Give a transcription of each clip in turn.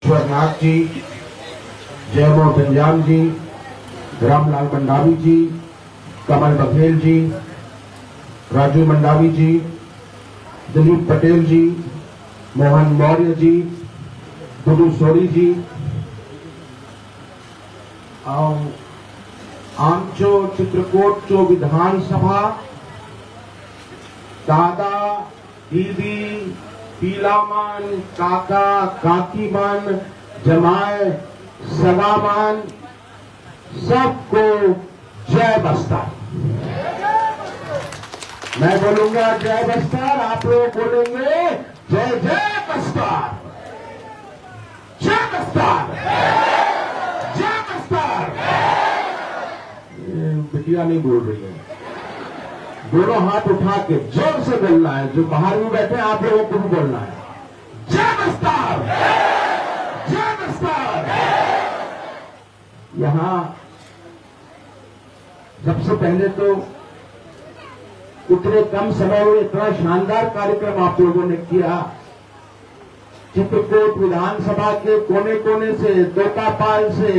ईश्वरनाथ जी, जयमोहन जंजाम जी, रामलाल मंडावी जी, कमल बघेल जी, राजू मंडावी जी, दिलीप पटेल जी, मोहन मौर्य जी, गुरु sorry जी, आमचो चित्रकूट चो विधानसभा दादा दीदी पीलामान काका काकीमान जमाए सगामान सबको जय बस्तर। मैं बोलूंगा जय बस्तर, आप लोग बोलेंगे जय जय बस्तर, जय बस्तर, जय बस्तर। बिटिया नहीं बोल रही है, दोनों हाथ उठा के जोर से बोलना है। जो बाहर में बैठे हैं आप लोगों को भी बोलना है जय बस्तर, जय बस्तर। यहां सबसे पहले तो इतने कम समय में इतना शानदार कार्यक्रम आप लोगों ने किया। चित्रकूट विधानसभा के कोने कोने से, तोतापाल से,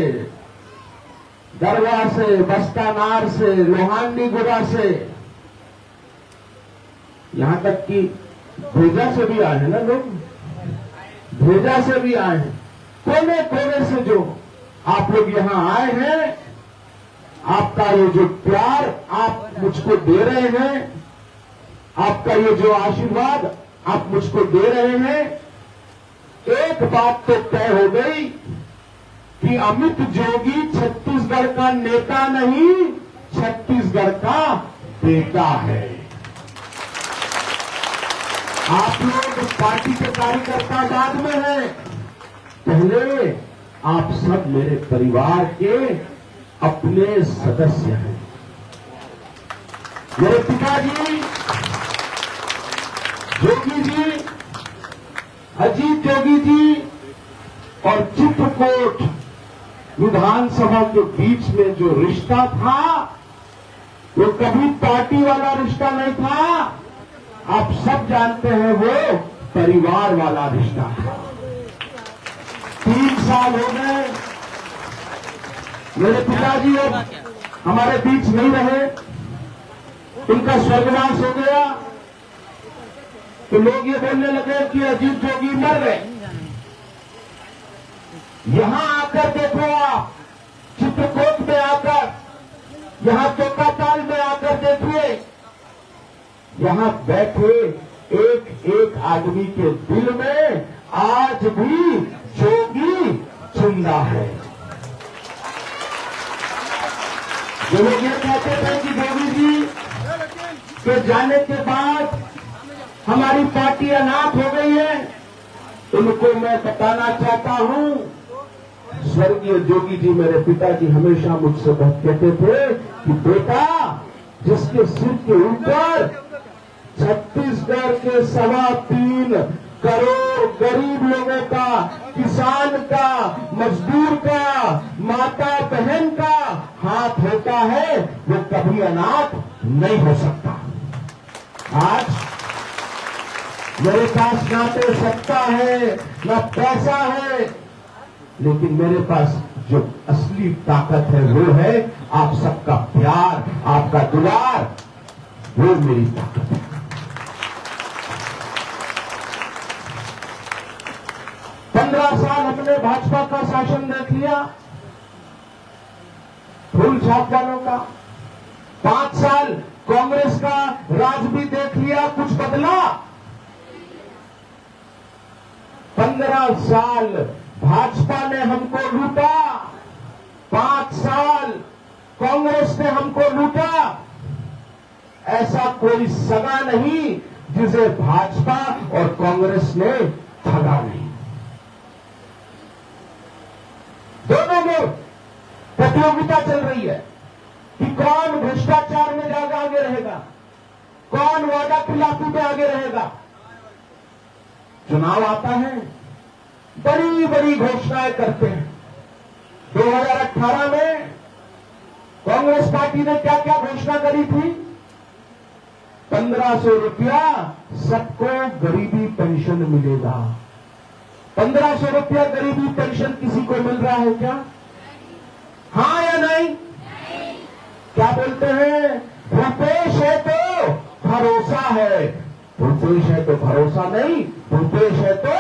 दरगाह से, बस्तानार से, लोहांडीगुड़ा से, यहां तक कि भेजा से भी आए हैं ना लोग, भेजा से भी आए हैं। कोने कोने से जो आप लोग यहां आए हैं, आपका ये जो प्यार आप मुझको दे रहे हैं, आपका ये जो आशीर्वाद आप मुझको दे रहे हैं, एक बात तो तय हो गई कि अमित जोगी छत्तीसगढ़ का नेता नहीं, छत्तीसगढ़ का बेटा है। आप लोग पार्टी के कार्यकर्ता बाद में हैं, पहले आप सब मेरे परिवार के अपने सदस्य हैं। मेरे पिताजी जोगी जी, अजीत जोगी जी और चित्रकूट विधानसभा के बीच में जो रिश्ता था वो कभी पार्टी वाला रिश्ता नहीं था, आप सब जानते हैं वो परिवार वाला रिश्ता था। 3 साल हो गए, मेरे पिताजी अब हमारे बीच नहीं रहे, उनका स्वर्गवास हो गया, तो लोग ये बोलने लगे कि अजीत जोगी मर गए। यहां आकर देखो आप, चित्रकूट में आकर, यहां तोतापाल में आकर देखिए, यहां बैठे एक एक आदमी के दिल में आज भी जोगी जिंदा है। जो लोग ये कहते थे कि जोगी जी के जाने के बाद हमारी पार्टी अनाथ हो गई है, उनको मैं बताना चाहता हूं, स्वर्गीय जोगी जी मेरे पिताजी हमेशा मुझसे कहते थे कि बेटा, जिसके सिर के ऊपर छत्तीसगढ़ के 3.25 करोड़ गरीब लोगों का, किसान का, मजदूर का, माता बहन का हाथ होता है, वो कभी अनाथ नहीं हो सकता। आज मेरे पास ना तो सत्ता है, ना पैसा है, लेकिन मेरे पास जो असली ताकत है वो है आप सबका प्यार, आपका दुलार, वो मेरी ताकत है। 15 साल हमने भाजपा का शासन देख लिया, फूल छाप वालों का। 5 साल कांग्रेस का राज भी देख लिया, कुछ बदला। 15 साल भाजपा ने हमको लूटा, 5 साल कांग्रेस ने हमको लूटा। ऐसा कोई सगा नहीं जिसे भाजपा और कांग्रेस ने ठगा नहीं। दोनों में प्रतियोगिता चल रही है कि कौन भ्रष्टाचार में ज्यादा आगे रहेगा, कौन वादा खिलाफी में आगे रहेगा। चुनाव आता है, बड़ी बड़ी घोषणाएं करते हैं। 2018 में कांग्रेस पार्टी ने क्या क्या घोषणा करी थी? 1500 रुपया सबको गरीबी पेंशन मिलेगा, 1500 रुपया गरीबी पेंशन किसी को मिल रहा है क्या? हाँ या नहीं? क्या बोलते हैं? भूपेश है तो भरोसा है। भूपेश है तो भरोसा नहीं, भूपेश है तो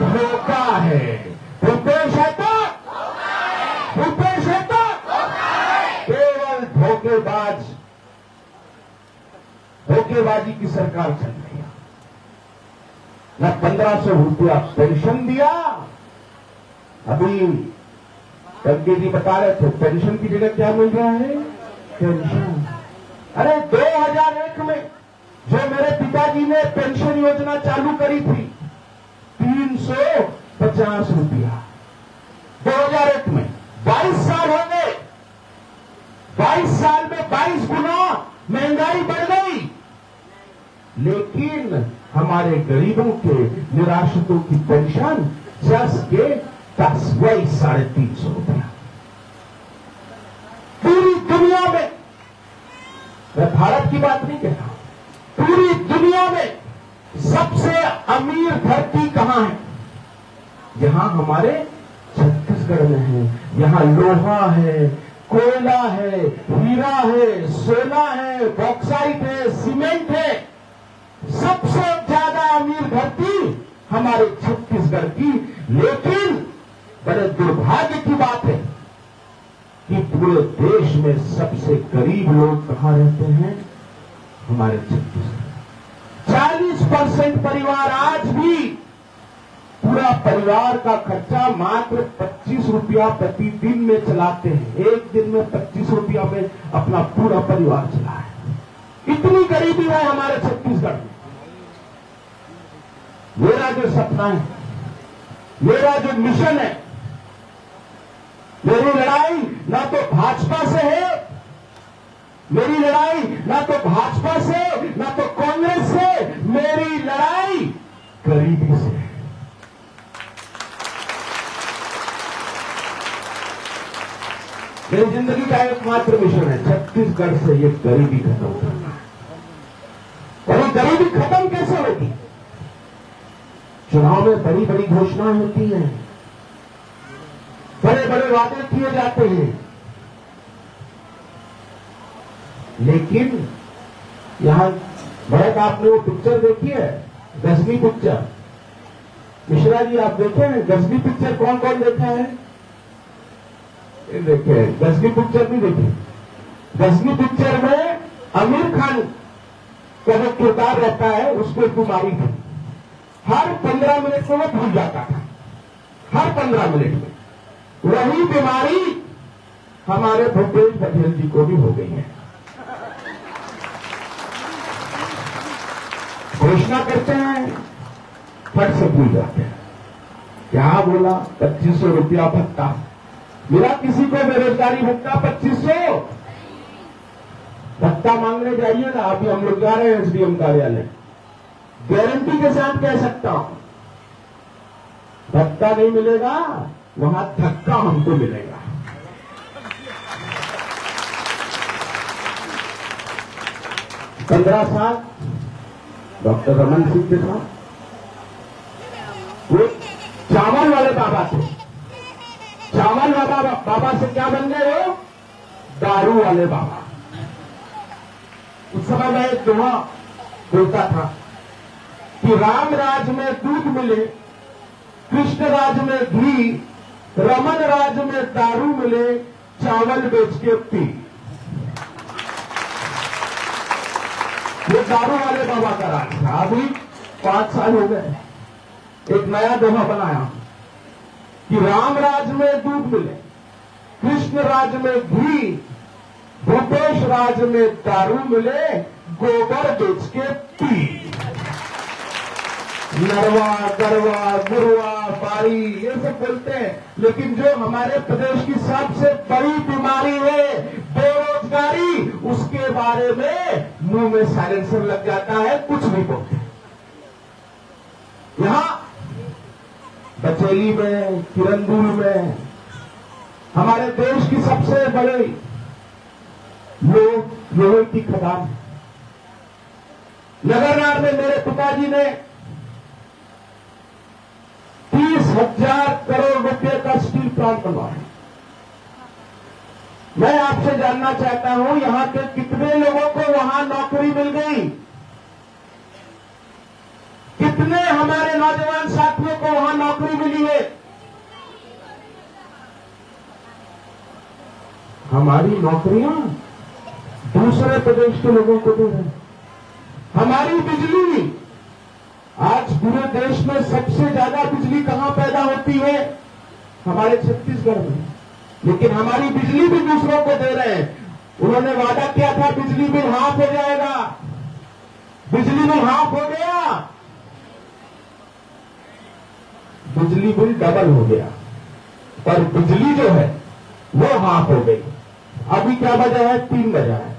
धोखा है। भूपेश है तो भूपेश है तो केवल धोखेबाजी की सरकार चल रही है। न 1500 रुपया पेंशन दिया। अभी टंकी जी बता रहे थे पेंशन की जगह क्या मिल रहा है? पेंशन। अरे 2001 में जो मेरे पिताजी ने पेंशन योजना चालू करी थी 350 रुपया 2001 में, 22 साल हो गए। 22 साल में 22 गुना महंगाई बढ़ गई, लेकिन हमारे गरीबों के निराश्रितों की पेंशन जस्ट के 350 रुपया। पूरी दुनिया में, मैं भारत की बात नहीं कहता, पूरी दुनिया में सबसे अमीर धरती कहां है? यहां हमारे छत्तीसगढ़ में है। यहां लोहा है, कोयला है, हीरा है, सोना है, बॉक्साइट है, सीमेंट है। सबसे ज्यादा अमीर धरती हमारे छत्तीसगढ़ की। लेकिन बड़े दुर्भाग्य की बात है कि पूरे देश में सबसे गरीब लोग कहां रहते हैं? हमारे छत्तीसगढ़। 40% परिवार आज भी पूरा परिवार का खर्चा मात्र 25 रुपया प्रतिदिन में चलाते हैं। एक दिन में 25 रुपया में अपना पूरा परिवार चला है। इतनी गरीबी है हमारे छत्तीसगढ़ में। मेरा जो सपना है, मेरा जो मिशन है, मेरी लड़ाई ना तो भाजपा से है, मेरी लड़ाई ना तो भाजपा से, ना तो कांग्रेस से, मेरी लड़ाई गरीबी से है। मेरी जिंदगी का एकमात्र मिशन है छत्तीसगढ़ से ये गरीबी खत्म करना। और ये गरीबी खत्म कैसे होगी? चुनाव में बड़ी बड़ी घोषणाएं होती हैं, बड़े बड़े वादे किए जाते हैं, लेकिन यहां बहुत, आपने वो पिक्चर देखी है गजनी पिक्चर? मिश्रा जी आप देखे हैं गजनी पिक्चर? कौन कौन देखा है? देखे गजनी पिक्चर नहीं देखी? गजनी पिक्चर में आमिर खान का जो किरदार रहता है उसको बीमारी थी। हर 15 मिनट में वो भूल जाता था, हर 15 मिनट में। वही बीमारी हमारे भूपेश बघेल जी को भी हो गई है। घोषणा करते हैं, फट से भूल जाते हैं। क्या बोला? 2500 रुपया भत्ता मिला किसी को? बेरोजगारी भत्ता 2500 भत्ता मांगने जाइए ना। अभी हम लोग जा रहे हैं एसडीएम कार्यालय, गारंटी के साथ कह सकता हूं भत्ता नहीं मिलेगा, वहां धक्का हमको मिलेगा। पंद्रह साल डॉक्टर रमन सिंह के साथ वो चावल वाले बाबा थे। चावल बाबा से क्या बन गए हो? दारू वाले बाबा। उस समय मैं एक दोहा बोलता था कि राम राज में दूध मिले, कृष्ण राज में घी, रमन राज में दारू मिले, चावल बेच के पी। ये दारू वाले बाबा का राज था। अभी 5 साल हो गए, एक नया दोहा बनाया कि राम राज में दूध मिले, कृष्ण राज में घी, भूपेश राज में दारू मिले, गोबर बेच के पी। नरवा, गरवा, गुरवा, बारी ये सब बोलते हैं, लेकिन जो हमारे प्रदेश की सबसे बड़ी बीमारी है बेरोजगारी, उसके बारे में मुंह में साइलेंसर लग जाता है, कुछ नहीं बोलते। यहां बचेली में, किरंदुल में हमारे देश की सबसे बड़ी लोहे की खदान है। नगरनार में मेरे पिताजी ने 10,000 करोड़ रुपए का स्टील प्लांट बनवा है। मैं आपसे जानना चाहता हूं, यहां के कितने लोगों को वहां नौकरी मिल गई? कितने हमारे नौजवान साथियों को वहां नौकरी मिली है? हमारी नौकरियां दूसरे प्रदेश के लोगों को दे रहे हैं। हमारी बिजली, आज पूरे देश में सबसे ज्यादा बिजली कहां पैदा होती है? हमारे छत्तीसगढ़ में। लेकिन हमारी बिजली भी दूसरों को दे रहे हैं। उन्होंने वादा किया था बिजली बिल हाफ हो जाएगा, बिजली बिल हाफ हो गया, बिजली बिल डबल हो गया, पर बिजली जो है वो हाफ हो गई। अभी क्या बजा है? 3 बजा है।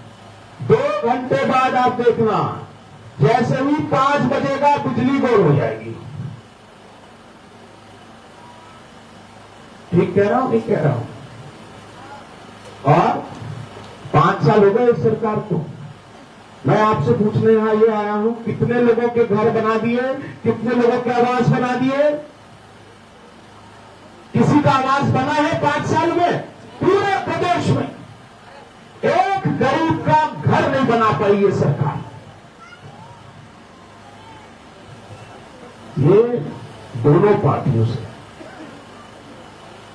2 घंटे बाद आप देखना, जैसे ही 5 बजेगा बिजली गोल हो जाएगी। ठीक कह रहा हूं, नहीं कह रहा हूं? और 5 साल हो गए इस सरकार को। मैं आपसे पूछने यहां ये आया हूं, कितने लोगों के घर बना दिए, कितने लोगों के आवास बना दिए? किसी का आवास बना है 5 साल में? पूरे प्रदेश में एक गरीब का घर नहीं बना पाई ये सरकार। ये दोनों पार्टियों से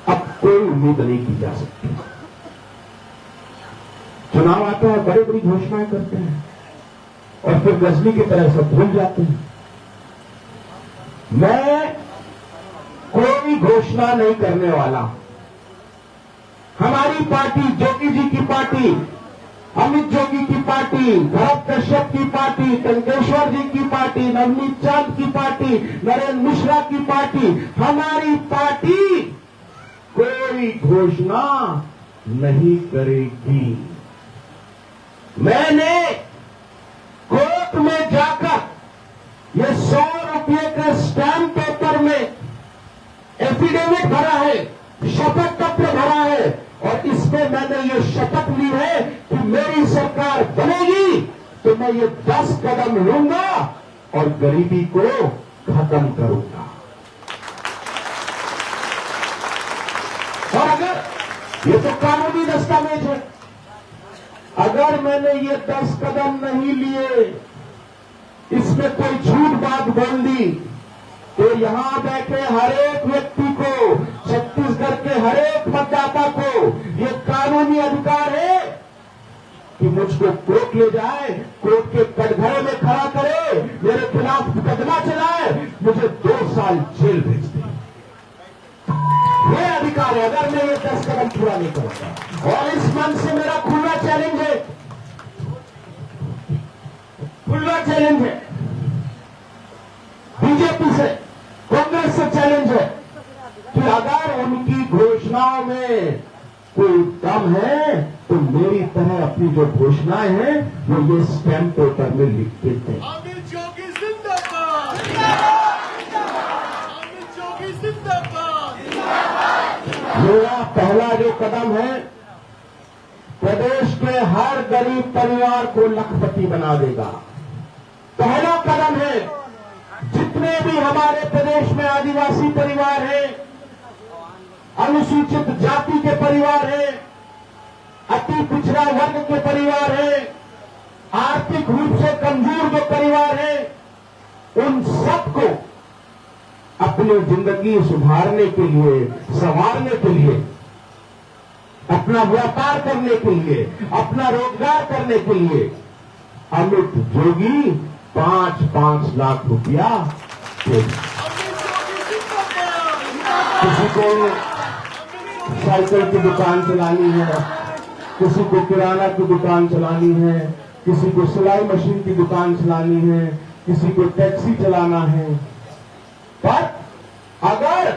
अब कोई उम्मीद नहीं की जा सकती। चुनाव आता है, बड़ी बड़ी घोषणाएं करते हैं और फिर गजनी की तरह सब भूल जाते हैं। मैं कोई घोषणा नहीं करने वाला। हमारी पार्टी, जोगी जी की पार्टी, अमित जोगी की पार्टी, भरत कश्यप की पार्टी, टंकेश्वर जी की पार्टी, नवनीत चांद की पार्टी, नरेंद्र मिश्रा की पार्टी, हमारी पार्टी कोई घोषणा नहीं करेगी। मैंने कोर्ट में जाकर ये 100 रुपये के स्टैम्प पेपर में एफिडेविट भरा है, शपथ पत्र भरा है और इसमें मैंने ये शपथ ली है कि मेरी सरकार बनेगी तो मैं ये 10 कदम लूंगा और गरीबी को खत्म करूंगा। और अगर ये तो कानूनी दस्तावेज है, अगर मैंने ये 10 कदम नहीं लिए, इसमें कोई झूठ बात बोल दी, तो यहां बैठे हर एक व्यक्ति को, छत्तीसगढ़ के हर एक मतदाता को ये कानूनी अधिकार है कि मुझको कोर्ट ले जाए, कोर्ट के कटघरे में खड़ा करे, मेरे खिलाफ मुकदमा चलाए, मुझे 2 साल जेल भेज दे। ये अधिकार है अगर मैं ये 10 कदम पूरा नहीं करूंगा। और इस मंच से मेरा खुला चैलेंज है, खुला चैलेंज है बीजेपी से, कांग्रेस से चैलेंज है कि अगर उनकी घोषणाओं में कोई दम है तो मेरी तरह अपनी जो घोषणाएं हैं वो ये स्टैम्प पेपर में लिख देते हैं। अमित जोगी जिंदाबाद, अमित जोगी जिंदाबाद। मेरा पहला जो कदम है प्रदेश के हर गरीब परिवार को लखपति बना देगा। पहला कदम है जितने भी हमारे प्रदेश में आदिवासी परिवार हैं, अनुसूचित जाति के परिवार हैं, अति पिछड़ा वर्ग के परिवार हैं, आर्थिक रूप से कमजोर जो परिवार हैं, उन सबको अपनी जिंदगी सुधारने के लिए, संवारने के लिए, अपना व्यापार करने के लिए, अपना रोजगार करने के लिए अमित जोगी 5-5 लाख रुपया देगा। किसी को साइकिल की दुकान चलानी है, किसी को किराना की दुकान चलानी है, किसी को सिलाई मशीन की दुकान चलानी है, किसी को टैक्सी चलाना है। पर अगर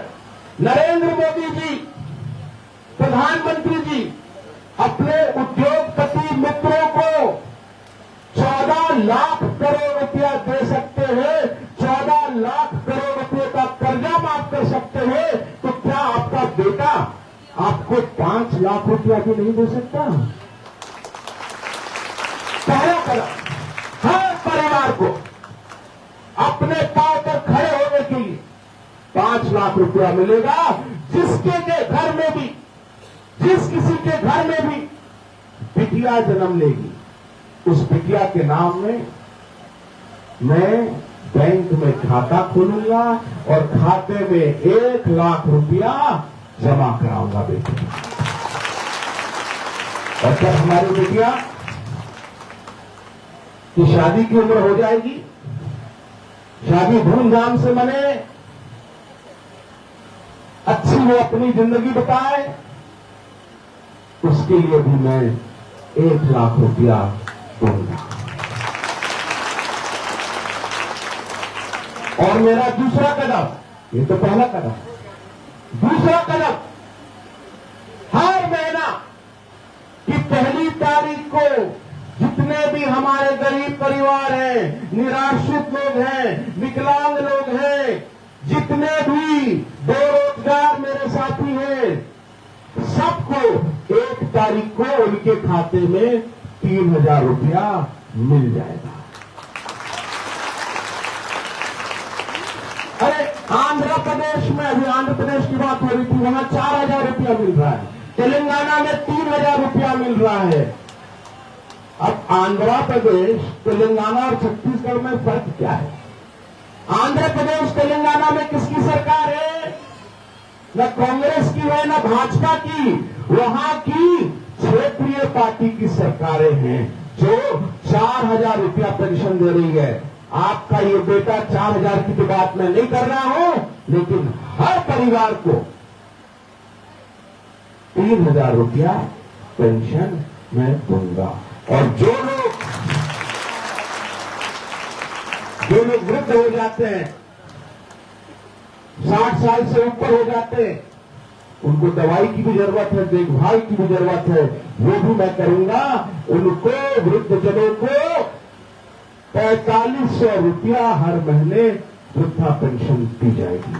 नरेंद्र मोदी जी, प्रधानमंत्री जी अपने उद्योगपति मित्रों को 14 लाख करोड़ रुपया दे सकते हैं, 14 लाख करोड़ रुपए का कर्जा माफ कर सकते हैं, तो क्या आपका बेटा आपको 5 लाख रुपया भी नहीं दे सकता? पहला कदम हर परिवार को अपने पांव पर खड़े होने के लिए 5 लाख रुपया मिलेगा। जिसके के घर में भी, जिस किसी के घर में भी बिटिया जन्म लेगी, उस बिटिया के नाम में मैं बैंक में खाता खोलूंगा और खाते में 1 लाख रुपया जमा कराऊंगा बेटी। और जब हमारी बिटिया की शादी की उम्र हो जाएगी, शादी धूमधाम से मने, अच्छी वो अपनी जिंदगी बताए, उसके लिए भी मैं 1 लाख रुपया दूंगा। और मेरा दूसरा कदम, ये तो पहला कदम, दूसरा कदम, हर महीना की पहली तारीख को जितने भी हमारे गरीब परिवार हैं, निराश्रित लोग हैं, विकलांग लोग हैं, जितने भी बेरोजगार मेरे साथी हैं, सबको 1 तारीख को उनके खाते में 3,000 रुपया मिल जाएगा। अरे आंध्र प्रदेश में, अभी आंध्र प्रदेश की बात हो रही थी, वहां 4,000 रुपया मिल रहा है, तेलंगाना में 3,000 रुपया मिल रहा है। अब आंध्र प्रदेश, तेलंगाना और छत्तीसगढ़ में फर्क क्या है? आंध्र प्रदेश, तेलंगाना में किसकी सरकार है? न कांग्रेस की है न भाजपा की, वहां की क्षेत्रीय पार्टी की सरकारें हैं जो 4,000 रुपया पेंशन दे रही है। आपका ये बेटा 4,000 की तो बात मैं नहीं कर रहा हूं, लेकिन हर परिवार को 3,000 रुपया पेंशन मैं दूंगा। और जो लोग वृद्ध हो जाते हैं, 60 साल से ऊपर हो जाते हैं, उनको दवाई की भी जरूरत है, देखभाल की भी जरूरत है, वो भी मैं करूंगा। उनको, वृद्धजनों को 4,500 रुपया हर महीने वृद्धा पेंशन दी जाएगी।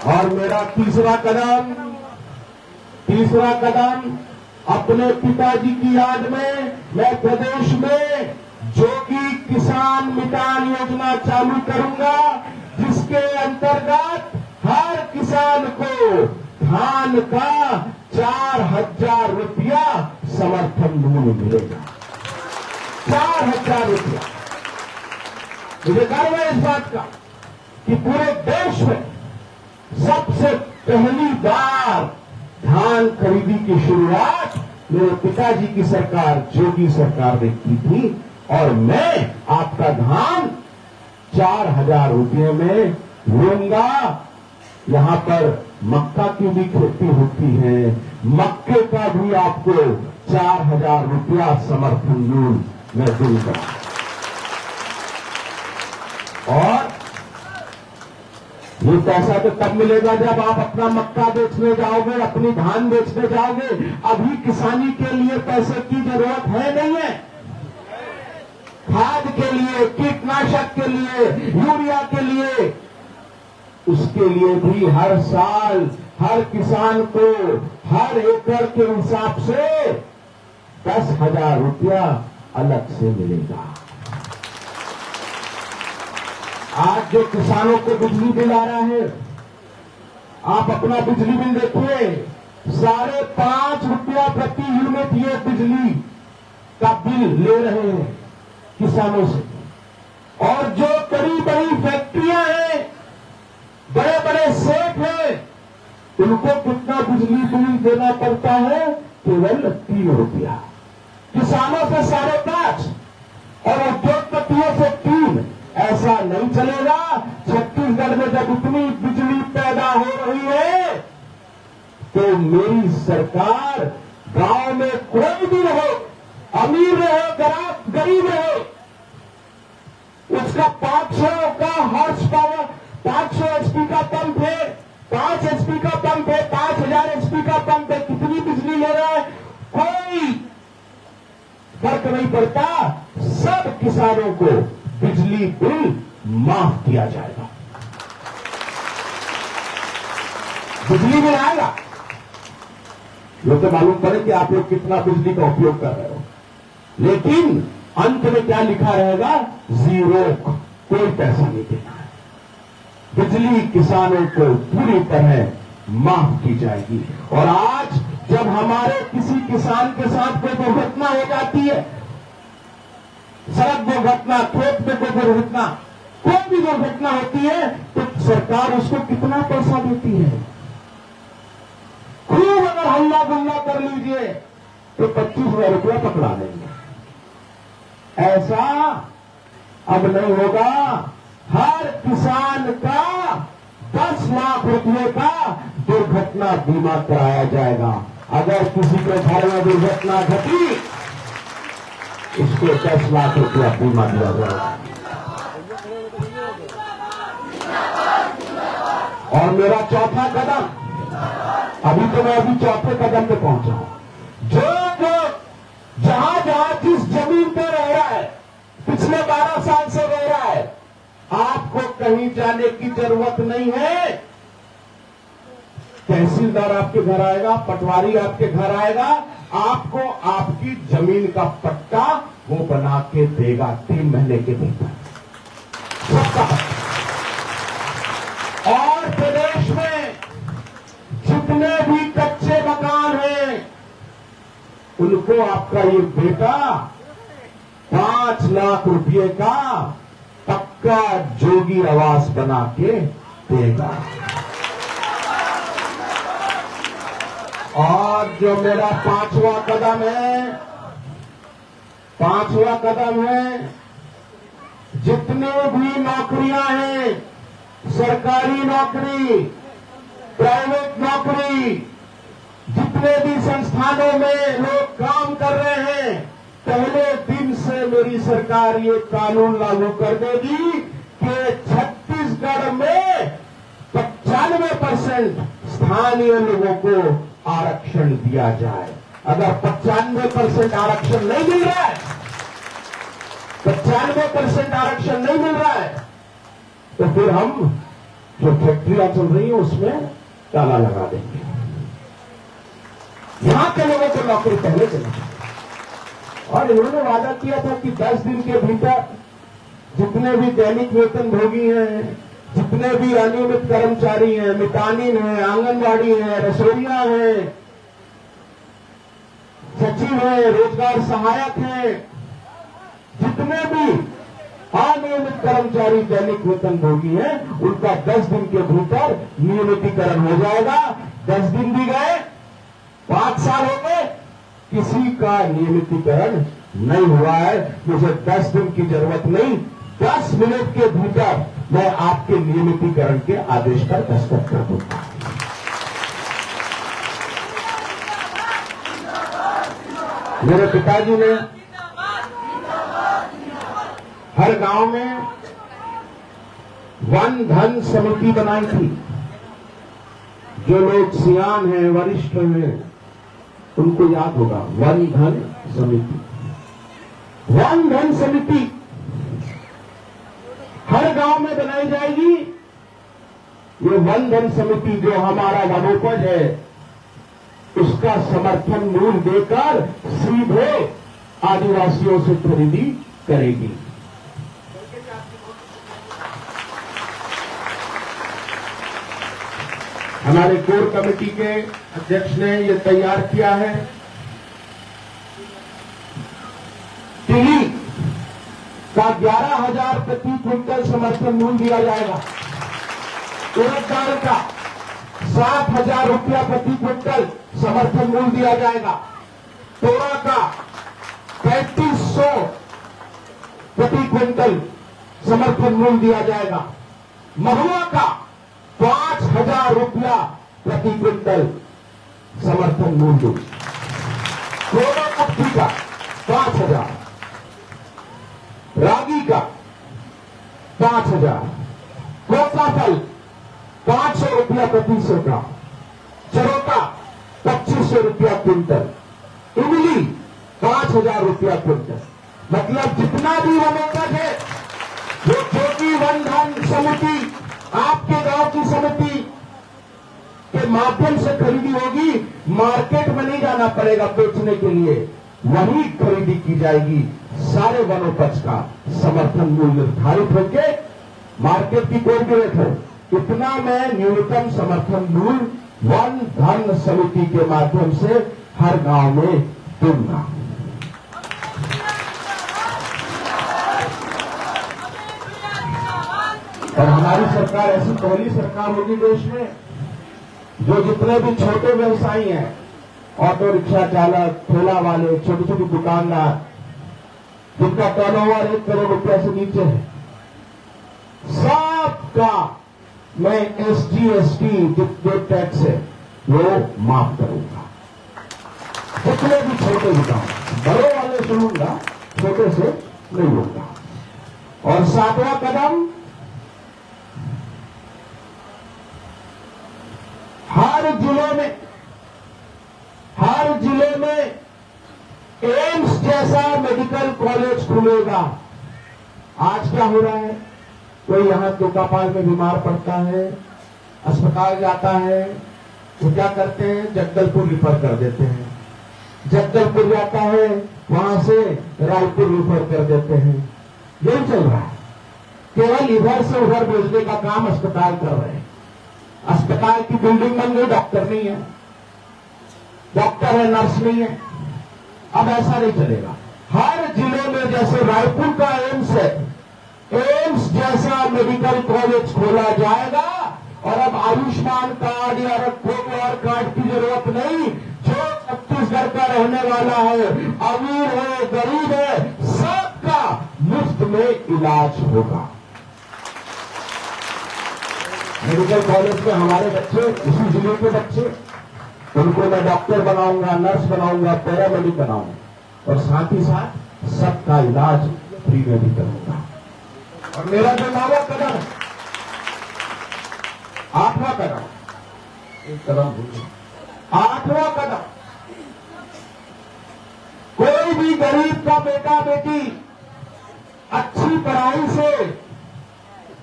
और मेरा तीसरा कदम अपने पिताजी की याद में मैं प्रदेश में जोगी किसान मितान योजना चालू करूंगा, जिसके अंतर्गत हर किसान को धान का 4,000 रुपया समर्थन मूल्य मिलेगा। 4,000 रुपया। मुझे गर्व है इस बात का कि पूरे देश में सबसे पहली बार धान खरीदी की शुरुआत मेरे पिताजी की सरकार, जोगी सरकार ने की थी, और मैं आपका धान 4,000 रुपये में लूंगा। यहां पर मक्का की भी खेती होती है, मक्के का भी आपको 4,000 रुपया समर्थन मूल्य मैं दूंगा। और ये पैसा तो तब मिलेगा जब आप अपना मक्का बेचने जाओगे, अपनी धान बेचने जाओगे। अभी किसानी के लिए पैसे की जरूरत है नहीं है। खाद के लिए, कीटनाशक के लिए, यूरिया के लिए, उसके लिए भी हर साल हर किसान को हर एकड़ के हिसाब से 10,000 रुपया अलग से मिलेगा। आज जो किसानों को बिजली बिल आ रहा है, आप अपना बिजली बिल देखिए, 5.5 रुपया प्रति यूनिट ये बिजली का बिल ले रहे हैं किसानों से। और जो बड़ी बड़ी फैक्ट्रियां हैं, बड़े बड़े सेठ हैं, उनको कितना बिजली बिल देना पड़ता है? केवल 3 रुपया। किसानों से 5.5 और उद्योगपतियों से 3। ऐसा नहीं चलेगा। छत्तीसगढ़ में जब इतनी बिजली पैदा हो रही है, तो मेरी सरकार गांव में कोई भी रहो, अमीर रहो, गरीब रहो, उसका 500 का हॉर्स पावर, 500 एचपी का पंप है, 5 एचपी का पंप है, 5,000 एचपी का पंप है, कितनी बिजली ले रहा है, कोई फर्क नहीं पड़ता। सब किसानों को बिजली बिल माफ किया जाएगा। बिजली बिल आएगा, ये तो मालूम पड़े कि आप लोग कितना बिजली का उपयोग कर रहे हो। लेकिन अंत में क्या लिखा रहेगा? 0, कोई पैसा नहीं देना है। बिजली किसानों को पूरी तरह माफ की जाएगी। और आज जब हमारे किसी किसान के साथ कोई दुर्घटना हो जाती है, सड़क दुर्घटना, खेत में कोई दुर्घटना, कोई भी दुर्घटना होती है, तो सरकार उसको कितना पैसा देती है? खूब अगर हल्ला गुल्ला कर लीजिए तो 25,000 रुपया पकड़ा लेंगे। ऐसा अब नहीं होगा। हर किसान का 10 लाख रुपए का दुर्घटना बीमा कराया जाएगा। अगर किसी के घर में दुर्घटना घटी, इसको 10 लाख रुपया बीमा दिया जाएगा। और मेरा चौथा कदम, अभी तो मैं चौथे कदम पे पहुंचा हूं। जो जहां जहां जिस जमीन पे रह रहा है, पिछले 12 साल से रह रहा है, आपको कहीं जाने की जरूरत नहीं है। तहसीलदार आपके घर आएगा, पटवारी आपके घर आएगा, आपको आपकी जमीन का पट्टा वो बना के देगा 3 महीने के भीतर, सबका पट्टा। और प्रदेश में जितने भी कच्चे मकान हैं, उनको आपका ये बेटा 5 लाख रुपए का पक्का जोगी आवास बना के देगा। और जो मेरा 5वां कदम है, जितने भी नौकरियां हैं, सरकारी नौकरी, प्राइवेट नौकरी, जितने भी संस्थानों में लोग काम कर रहे हैं, पहले दिन से मेरी सरकार ये कानून लागू कर देगी कि छत्तीसगढ़ में 95% स्थानीय लोगों को आरक्षण दिया जाए। अगर 95% आरक्षण नहीं मिल रहा है, 95% आरक्षण नहीं मिल रहा है, तो फिर हम जो फैक्ट्रियां चल रही हैं उसमें ताला लगा देंगे। यहां के लोगों को नौकरी पहले चली जाए। और इन्होंने वादा किया था कि 10 दिन के भीतर जितने भी दैनिक वेतन भोगी हैं, जितने भी अनियमित कर्मचारी हैं, मितानिन हैं, आंगनबाड़ी हैं, रसोइया हैं, सचिव हैं, रोजगार सहायक हैं, जितने भी अनियमित कर्मचारी दैनिक वेतन भोगी हैं, उनका 10 दिन के भीतर नियमितीकरण हो जाएगा। 10 दिन भी गए, 5 साल हो गए, किसी का नियमितीकरण नहीं हुआ है। मुझे 10 दिन की जरूरत नहीं, 10 मिनट के भीतर मैं आपके नियमितीकरण के आदेश पर दस्तखत कर दूंगा। मेरे पिताजी ने हर गांव में वन धन समिति बनाई थी। जो लोग सियान हैं, वरिष्ठ हैं, उनको याद होगा वन धन समिति। वन धन समिति हर गांव में बनाई जाएगी। ये वन धन समिति जो हमारा वनोपज है, उसका समर्थन मूल्य देकर सीधे आदिवासियों से खरीदी करेगी। हमारे कोर कमेटी के अध्यक्ष ने ये तैयार किया है। टिली का 11,000 प्रति क्विंटल समर्थन मूल्य दिया जाएगा। उड़द दाल का 7,000 रुपया प्रति क्विंटल समर्थन मूल्य दिया जाएगा। तोरा का 3,500 प्रति क्विंटल समर्थन मूल्य दिया जाएगा। महुआ का 5,000 रुपया प्रति क्विंटल समर्थन मूल्य। कोरा कुट्टी का 5,000, रागी का 5,000, कोका फल 500 रुपया प्रति सैकड़ा, चरोता 2,500 रुपया क्विंटल, इमली 5,000 रुपया क्विंटल। मतलब जितना भी वनोपज है, जो भी वन धन समिति आपके गांव की समिति के माध्यम से खरीदी होगी, मार्केट में नहीं जाना पड़ेगा बेचने के लिए, वही खरीदी की जाएगी। सारे वनोपज का समर्थन मूल्य निर्धारित होकर मार्केट की कोई भी रेट है इतना मैं न्यूनतम समर्थन मूल्य वन धन समिति के माध्यम से हर गांव में दूंगा। और हमारी सरकार ऐसी पहली सरकार होगी देश में जो जितने भी छोटे व्यवसायी हैं, ऑटो रिक्शा चालक, ठेला वाले, छोटी छोटी दुकानदार, जिनका टर्नओवर 1 करोड़ रुपया से नीचे है, सबका मैं SGST जो टैक्स है वो माफ करूंगा। जितने भी छोटे दुकान, बड़े वाले से लूंगा, छोटे से नहीं लूंगा। और 7वां कदम, हर जिले में एम्स जैसा मेडिकल कॉलेज खुलेगा। आज क्या हो रहा है, कोई यहां तोकापाल में बीमार पड़ता है, अस्पताल जाता है, वो क्या करते हैं, जगदलपुर रिफर कर देते हैं। जगदलपुर जाता है, वहां से रायपुर रिफर कर देते हैं। यही चल रहा है, केवल इधर से उधर भेजने का काम अस्पताल कर रहे हैं। अस्पताल की बिल्डिंग बन गई, डॉक्टर नहीं है, डॉक्टर है नर्स नहीं है। अब ऐसा नहीं चलेगा। हर जिले में जैसे रायपुर का एम्स है, एम्स जैसा मेडिकल कॉलेज खोला जाएगा। और अब आयुष्मान कार्ड या कोई और कार्ड की जरूरत नहीं। जो छत्तीसगढ़ का रहने वाला है, अमीर है, गरीब है, सबका मुफ्त में इलाज होगा। मेडिकल कॉलेज में हमारे बच्चे, इसी जिले के बच्चे, उनको मैं डॉक्टर बनाऊंगा, नर्स बनाऊंगा, पैरामेडिक बनाऊंगा और साथ ही साथ सबका इलाज फ्री में भी करूंगा। और मेरा जो 9वां कदम, 8वां कदम, एक कदम भूलिए, 8वां कदम, कोई भी गरीब का बेटा बेटी अच्छी पढ़ाई से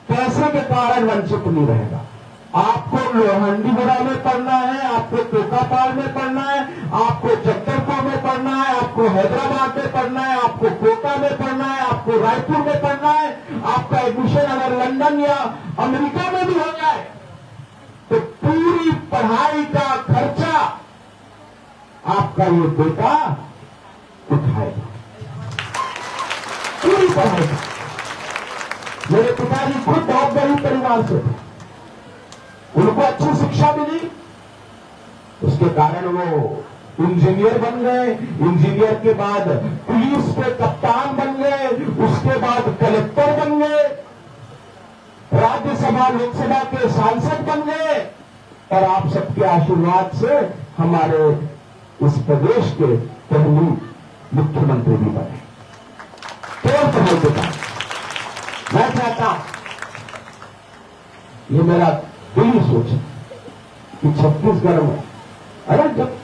पैसे के कारण वंचित नहीं रहेगा। आपको लोहंडीगुड़ा में पढ़ना है, आपको तोकापाल में पढ़ना है, आपको जगदलपुर में पढ़ना है, आपको हैदराबाद में पढ़ना है, आपको कोटा में पढ़ना है, आपको रायपुर में पढ़ना है, आपका एडमिशन अगर लंदन या अमेरिका में भी हो जाए तो पूरी पढ़ाई का खर्चा आपका ये बेटा उठाएगा, पूरी पढ़ाई का। मेरे पिताजी खुद बहुत गरीब परिवार से थे, उनको अच्छी शिक्षा मिली, उसके कारण वो इंजीनियर बन गए। इंजीनियर के बाद पुलिस के कप्तान बन गए, उसके बाद कलेक्टर बन गए, राज्यसभा लोकसभा के सांसद बन गए और आप सबके आशीर्वाद से हमारे इस प्रदेश के पहले मुख्यमंत्री भी बने। केवल पढ़ाई के बाद मैं चाहता हूं, ये मेरा दिली सोच है कि छत्तीसगढ़ में, अरे जब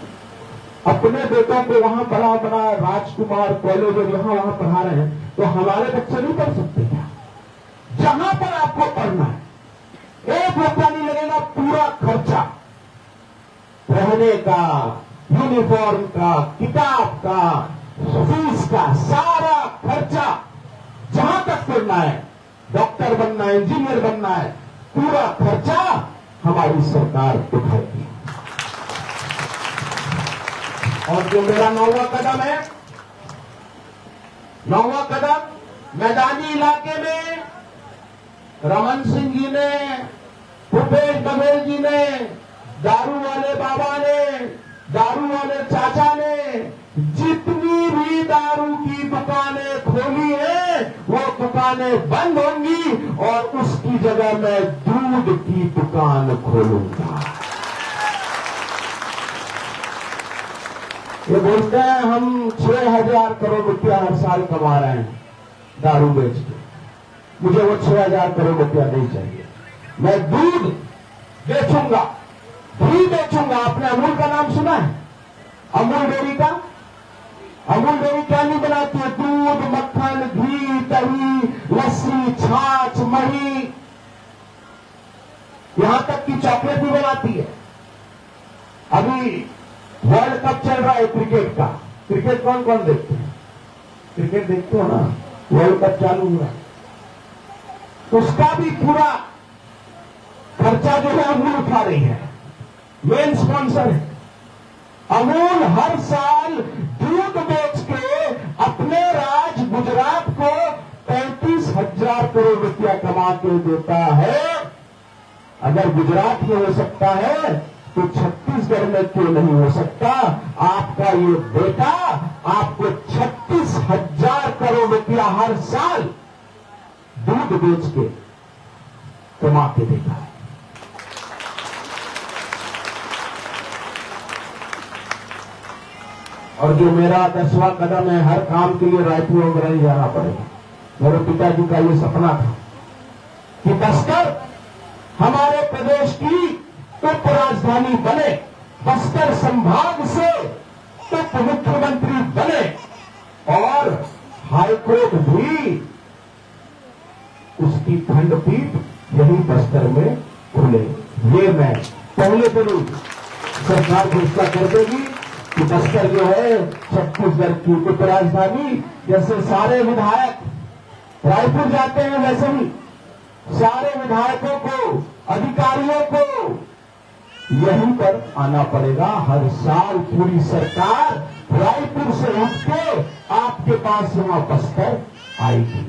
अपने बेटों को वहां बड़ा बड़ा राजकुमार कॉलेज और यहां वहां पढ़ा रहे हैं तो हमारे बच्चे नहीं पढ़ सकते क्या? जहां पर आपको पढ़ना है, 1 रुपया नहीं लगेगा, पूरा खर्चा रहने का, यूनिफॉर्म का, किताब का, फीस का, सारा खर्चा, जहां तक पढ़ना है, डॉक्टर बनना है, इंजीनियर बनना है, पूरा खर्चा हमारी सरकार उठाएगी। और जो मेरा 9वां कदम है, 9वां कदम, मैदानी इलाके में रमन सिंह जी ने, भूपेश बघेल जी ने, दारू वाले बाबा ने, दारू वाले चाचा ने जितनी भी दारू की दुकानें खोली है वो दुकानें बंद होंगी और उसकी जगह मैं दूध की दुकान खोलूंगा। ये बोलते हैं हम 6,000 करोड़ रुपया हर साल कमा रहे हैं दारू बेच के। मुझे वो 6,000 करोड़ रुपया नहीं चाहिए। मैं दूध बेचूंगा, घी बेचूंगा। आपने अमूल का नाम सुना है? अमूल डेयरी का? अमूल डेयरी क्या नहीं बनाती है? दूध, मक्खन, घी, दही, लस्सी, छाछ, मही, यहां तक कि चॉकलेट भी बनाती है। अभी वर्ल्ड कप चल रहा है क्रिकेट का। क्रिकेट कौन कौन देखते हैं? क्रिकेट देखते हो ना? वर्ल्ड कप चालू हुआ, उसका भी पूरा खर्चा जो है अमूल उठा रही है, मेन स्पॉन्सर है। अमूल हर साल दूध बेच के अपने राज्य गुजरात को 35,000 करोड़ रुपया कमा के देता है। अगर गुजरात में हो सकता है तो छत्तीसगढ़ में क्यों नहीं हो सकता? आपका ये बेटा आपको 36,000 करोड़ रुपया हर साल दूध बेच के कमा के देता है। और जो मेरा 10वां कदम है, हर काम के लिए रायपुर वगैरह नहीं जाना पड़ेगा। मेरे पिताजी का ये सपना था कि बस्तर हमारे प्रदेश की उप राजधानी बने, बस्तर संभाग से उप मुख्यमंत्री बने और हाईकोर्ट भी उसकी खंडपीठ यही बस्तर में खुले। ये मैं पहले दिन सरकार घोषणा कर देगी कि बस्तर जो है छत्तीसगढ़ की उप राजधानी। जैसे सारे विधायक रायपुर जाते हैं वैसे ही सारे विधायकों को, अधिकारियों को यहीं पर आना पड़ेगा। हर साल पूरी सरकार रायपुर से उठ के आपके पास यहाँ बस्तर आएगी।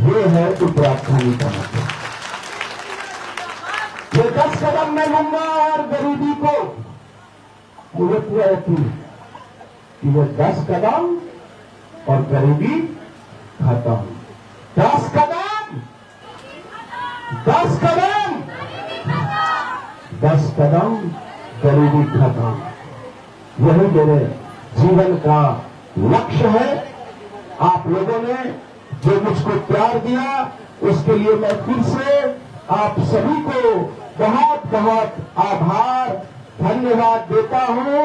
ये है उप राजधानी का मतलब। ये 10 कदम मैं लूंगा और गरीबी को मुझे पूरा यकीन है कि वो 10 कदम और गरीबी खत्म। 10 कदम, 10 कदम, 10 कदम, गरीबी खत्म। यही मेरे जीवन का लक्ष्य है। आप लोगों ने जो मुझको प्यार दिया उसके लिए मैं फिर से आप सभी को बहुत बहुत आभार, धन्यवाद देता हूं।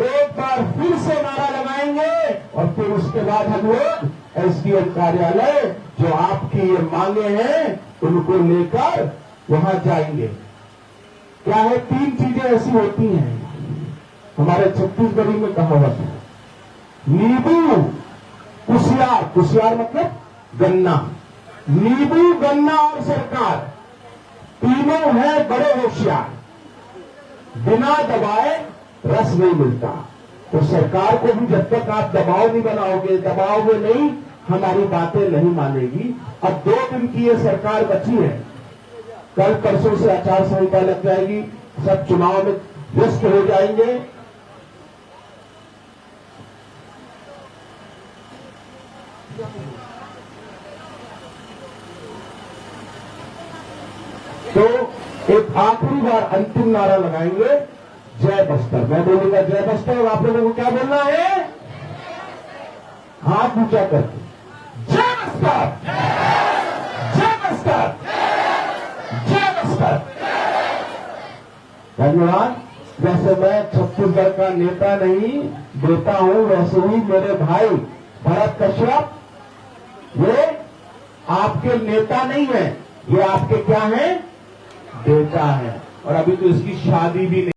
एक बार फिर से नारा लगाएंगे और फिर उसके बाद हम लोग एसडीएम कार्यालय जो आपकी ये मांगे हैं उनको लेकर वहां जाएंगे। क्या है, 3 चीजें ऐसी होती हैं हमारे छत्तीसगढ़ी में कहावत है, नींबू, कुशियार, कुशियार मतलब गन्ना, नींबू, गन्ना और सरकार, तीनों हैं बड़े होशियार। बिना दबाए रस नहीं मिलता। तो सरकार को भी जब तक आप दबाव नहीं बनाओगे, दबाओगे नहीं, हमारी बातें नहीं मानेगी। अब 2 दिन की ये सरकार बची है, कल परसों से आचार संहिता लग जाएगी, सब चुनाव में व्यस्त हो जाएंगे। तो एक आखिरी बार अंतिम नारा लगाएंगे, जय बस्तर। मैं बोलूंगा जय बस्तर और आप लोगों को क्या बोलना है? हाथ ऊंचा करके जय बस्तर, जय बस्तर, जय बस्तर। धन्यवाद। जैसे मैं छत्तीसगढ़ का नेता नहीं देता हूं, वैसे ही मेरे भाई भरत कश्यप ये आपके नेता नहीं है, ये आपके क्या है? बेटा है। और अभी तो इसकी शादी भी नहीं